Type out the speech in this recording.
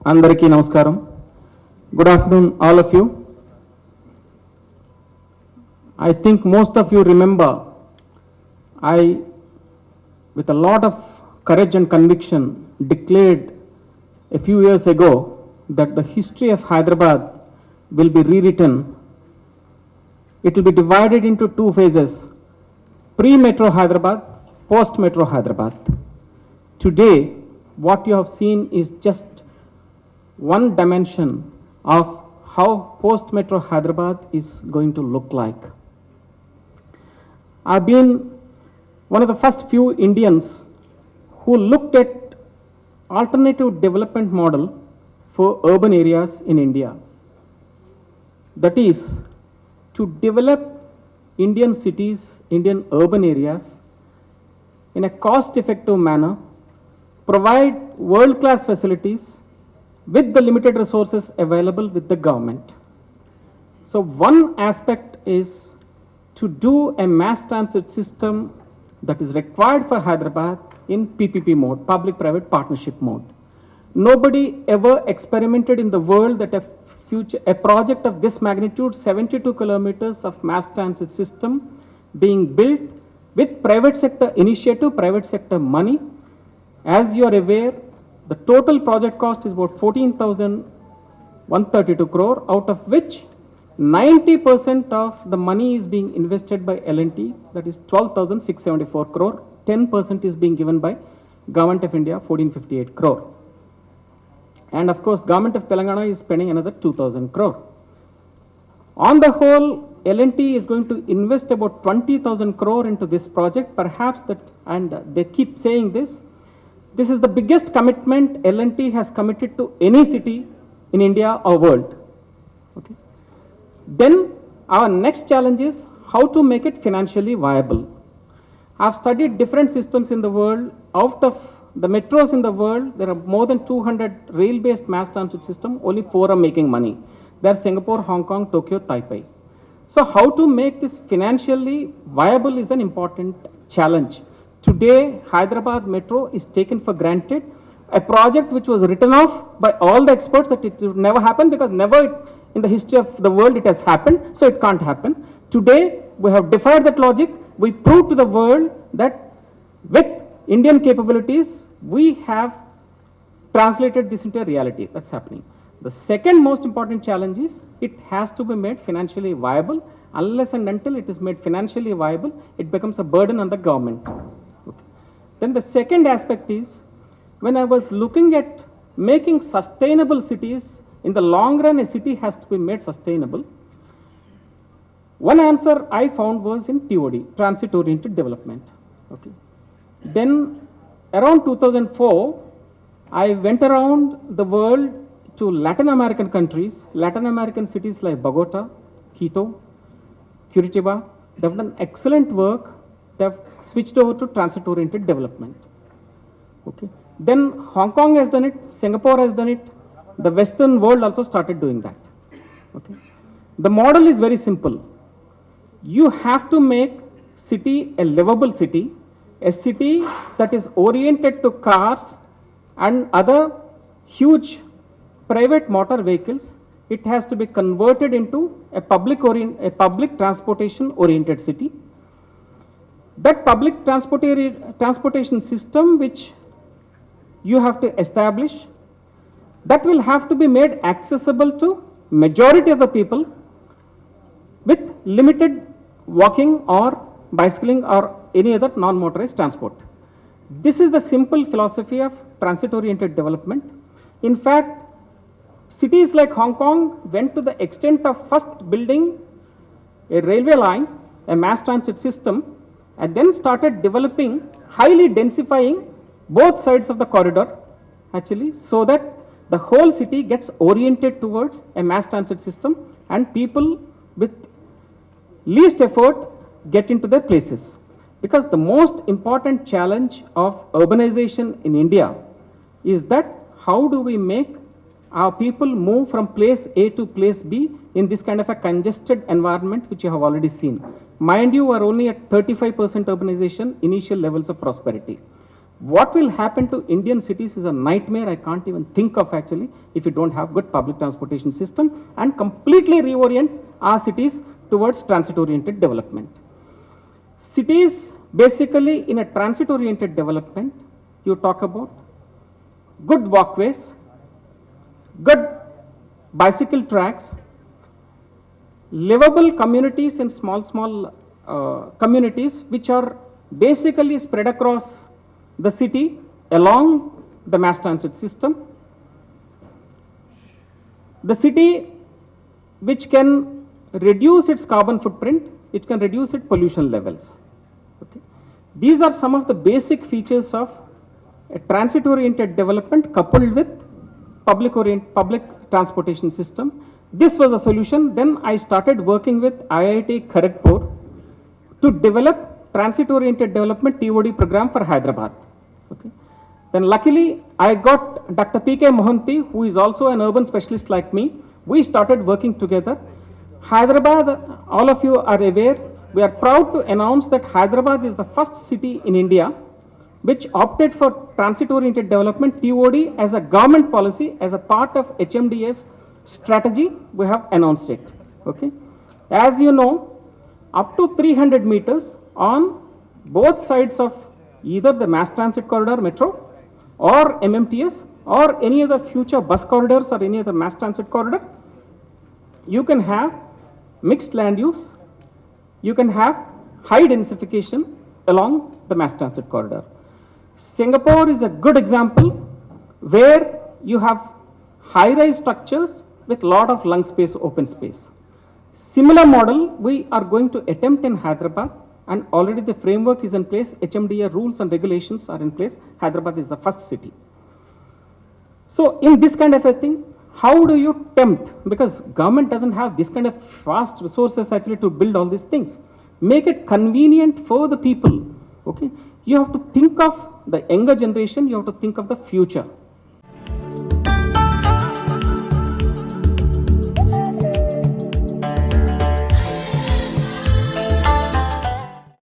Andariki Namaskaram. Good afternoon, all of you. I think most of you remember I, with a lot of courage and conviction, declared a few years ago that the history of Hyderabad will be rewritten. It will be divided into two phases: pre-Metro Hyderabad, post-Metro Hyderabad. Today, what you have seen is just one dimension of how post-Metro Hyderabad is going to look like. I've been one of the first few Indians who looked at alternative development model for urban areas in India. That is, to develop Indian cities, Indian urban areas in a cost-effective manner, provide world-class facilities with the limited resources available with the government. So one aspect is to do a mass transit system that is required for Hyderabad in PPP mode, public-private partnership mode. Nobody ever experimented in the world that a project of this magnitude, 72 kilometers of mass transit system being built with private sector initiative, private sector money. As you are aware, the total project cost is about 14,132 crore, out of which 90% of the money is being invested by L&T, that is 12,674 crore. 10% is being given by Government of India, 1458 crore. And of course, Government of Telangana is spending another 2,000 crore. On the whole, L&T is going to invest about 20,000 crore into this project, perhaps that, and they keep saying this. This is the biggest commitment L&T has committed to any city in India or world. Okay. Then our next challenge is how to make it financially viable. I've studied different systems in the world. Out of the metros in the world, there are more than 200 rail-based mass transit systems. Only 4 are making money. They are Singapore, Hong Kong, Tokyo, Taipei. So how to make this financially viable is an important challenge. Today, Hyderabad Metro is taken for granted. A project which was written off by all the experts that it would never happen, because never in the history of the world it has happened, so it can't happen. Today, we have defied that logic. We proved to the world that with Indian capabilities, we have translated this into a reality. That's happening. The second most important challenge is it has to be made financially viable. Unless and until it is made financially viable, it becomes a burden on the government. Okay. Then the second aspect is, when I was looking at making sustainable cities, in the long run, a city has to be made sustainable. One answer I found was in TOD, transit-oriented development. Okay. Then around 2004, I went around the world to Latin American countries, Latin American cities like Bogota, Quito, Curitiba. They have done excellent work. They have switched over to transit-oriented development. Okay. Then Hong Kong has done it, Singapore has done it. The Western world also started doing that. Okay. The model is very simple. You have to make city a livable city, a city that is oriented to cars and other huge private motor vehicles. It has to be converted into a public transportation oriented city. That public transportation system which you have to establish, that will have to be made accessible to majority of the people with limited walking or bicycling or any other non-motorized transport. This is the simple philosophy of transit-oriented development. In fact, cities like Hong Kong went to the extent of first building a railway line, a mass transit system, and then started developing, highly densifying both sides of the corridor, actually, so that the whole city gets oriented towards a mass transit system and people with least effort get into their places. Because the most important challenge of urbanization in India is that how do we make our people move from place A to place B in this kind of a congested environment which you have already seen. Mind you, we are only at 35% urbanization, initial levels of prosperity. What will happen to Indian cities is a nightmare I can't even think of actually if you don't have good public transportation system and completely reorient our cities towards transit-oriented development. Cities basically in a transit-oriented development, you talk about good walkways, good bicycle tracks, livable communities in small communities which are basically spread across the city along the mass transit system. The city which can reduce its carbon footprint, it can reduce its pollution levels. Okay. These are some of the basic features of a transit-oriented development coupled with public transportation system. This was a solution. Then I started working with IIT Kharagpur to develop transit-oriented development TOD program for Hyderabad. Okay. Then luckily I got Dr. P.K. Mohanty, who is also an urban specialist like me. We started working together. Hyderabad, all of you are aware, we are proud to announce that Hyderabad is the first city in India which opted for transit-oriented development TOD as a government policy as a part of HMDS strategy. We have announced it. Okay. As you know, up to 300 meters on both sides of either the mass transit corridor metro or MMTS or any other future bus corridors or any other mass transit corridor, you can have mixed land use, you can have high densification along the mass transit corridor. Singapore is a good example where you have high-rise structures with lot of lung space, open space. Similar model we are going to attempt in Hyderabad, and already the framework is in place, HMDA rules and regulations are in place. Hyderabad is the first city. So in this kind of a thing, how do you tempt? Because government doesn't have this kind of vast resources actually to build all these things. Make it convenient for the people. Okay, you have to think of the younger generation, you have to think of the future.